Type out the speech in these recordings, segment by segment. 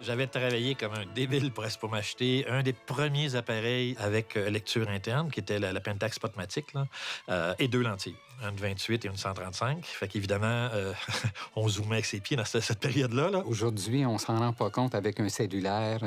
J'avais travaillé comme un débile presque pour m'acheter un des premiers appareils avec lecture interne, qui était la Pentax Spotmatic, là, et 2 lentilles, une 28 et une 135. Fait qu'évidemment, on zoomait avec ses pieds dans cette période-là. Là. Aujourd'hui, on s'en rend pas compte avec un cellulaire.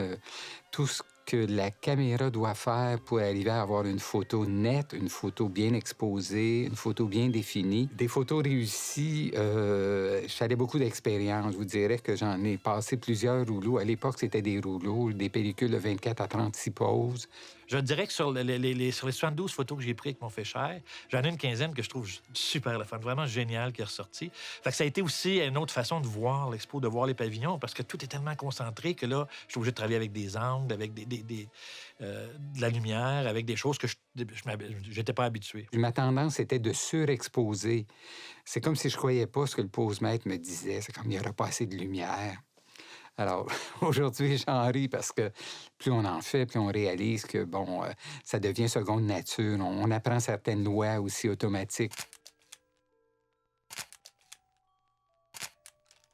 Tout ce que la caméra doit faire pour arriver à avoir une photo nette, une photo bien exposée, une photo bien définie. Des photos réussies, j'avais beaucoup d'expérience. Je vous dirais que j'en ai passé plusieurs rouleaux. À l'époque, c'était des rouleaux, des pellicules de 24 à 36 poses. Je dirais que sur les 72 photos que j'ai prises avec mon Féchère, j'en ai une quinzaine que je trouve super le fun, vraiment génial qui est ressorti. Fait que ça a été aussi une autre façon de voir l'expo, de voir les pavillons, parce que tout est tellement concentré que là, je suis obligé de travailler avec des angles, avec de la lumière, avec des choses que je n'étais pas habitué. Ma tendance était de surexposer. C'est comme si je croyais pas ce que le pose-maître me disait. C'est comme il n'y aura pas assez de lumière. Alors, aujourd'hui, j'en ris parce que plus on en fait, plus on réalise que, bon, ça devient seconde nature. On apprend certaines lois aussi automatiques.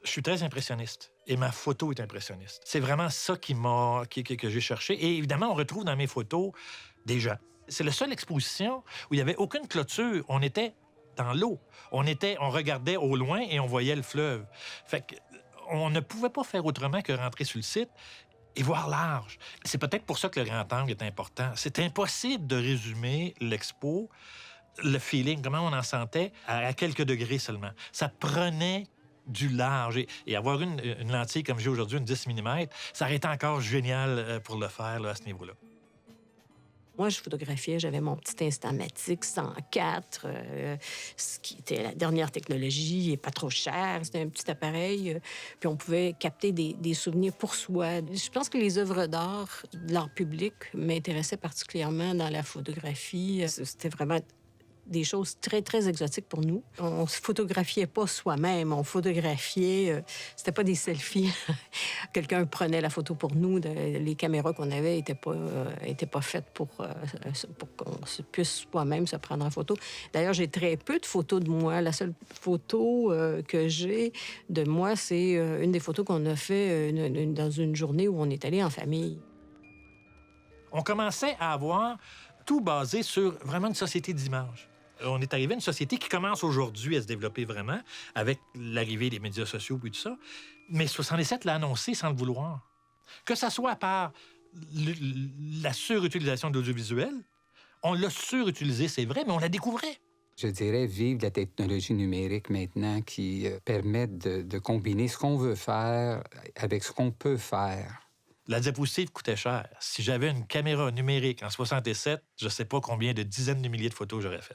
Je suis très impressionniste et ma photo est impressionniste. C'est vraiment ça que j'ai cherché. Et évidemment, on retrouve dans mes photos des gens. C'est la seule exposition où il n'y avait aucune clôture. On était dans l'eau. On regardait au loin et on voyait le fleuve. Fait que on ne pouvait pas faire autrement que rentrer sur le site et voir large. C'est peut-être pour ça que le grand angle est important. C'est impossible de résumer l'expo, le feeling, comment on en sentait, à quelques degrés seulement. Ça prenait du large. Et avoir une lentille comme j'ai aujourd'hui, une 10 mm, ça aurait été encore génial pour le faire là, à ce niveau-là. Moi, je photographiais, j'avais mon petit Instamatic 104, ce qui était la dernière technologie et pas trop cher. C'était un petit appareil, puis on pouvait capter des souvenirs pour soi. Je pense que les œuvres d'art, l'art public, m'intéressaient particulièrement dans la photographie. C'était vraiment des choses très, très exotiques pour nous. On se photographiait pas soi-même, on photographiait... c'était pas des selfies. Quelqu'un prenait la photo pour nous. Les caméras qu'on avait étaient pas faites pour qu'on puisse soi-même se prendre en photo. D'ailleurs, j'ai très peu de photos de moi. La seule photo que j'ai de moi, c'est une des photos qu'on a fait dans une journée où on est allé en famille. On commençait à avoir tout basé sur vraiment une société d'images. On est arrivé à une société qui commence aujourd'hui à se développer vraiment avec l'arrivée des médias sociaux et tout ça. Mais 77 l'a annoncé sans le vouloir. Que ça soit par la surutilisation de l'audiovisuel, on l'a surutilisé, c'est vrai, mais on la découvrait. Je dirais vivre de la technologie numérique maintenant qui permet de combiner ce qu'on veut faire avec ce qu'on peut faire. La diapositive coûtait cher. Si j'avais une caméra numérique en 67, je ne sais pas combien de dizaines de milliers de photos j'aurais faites.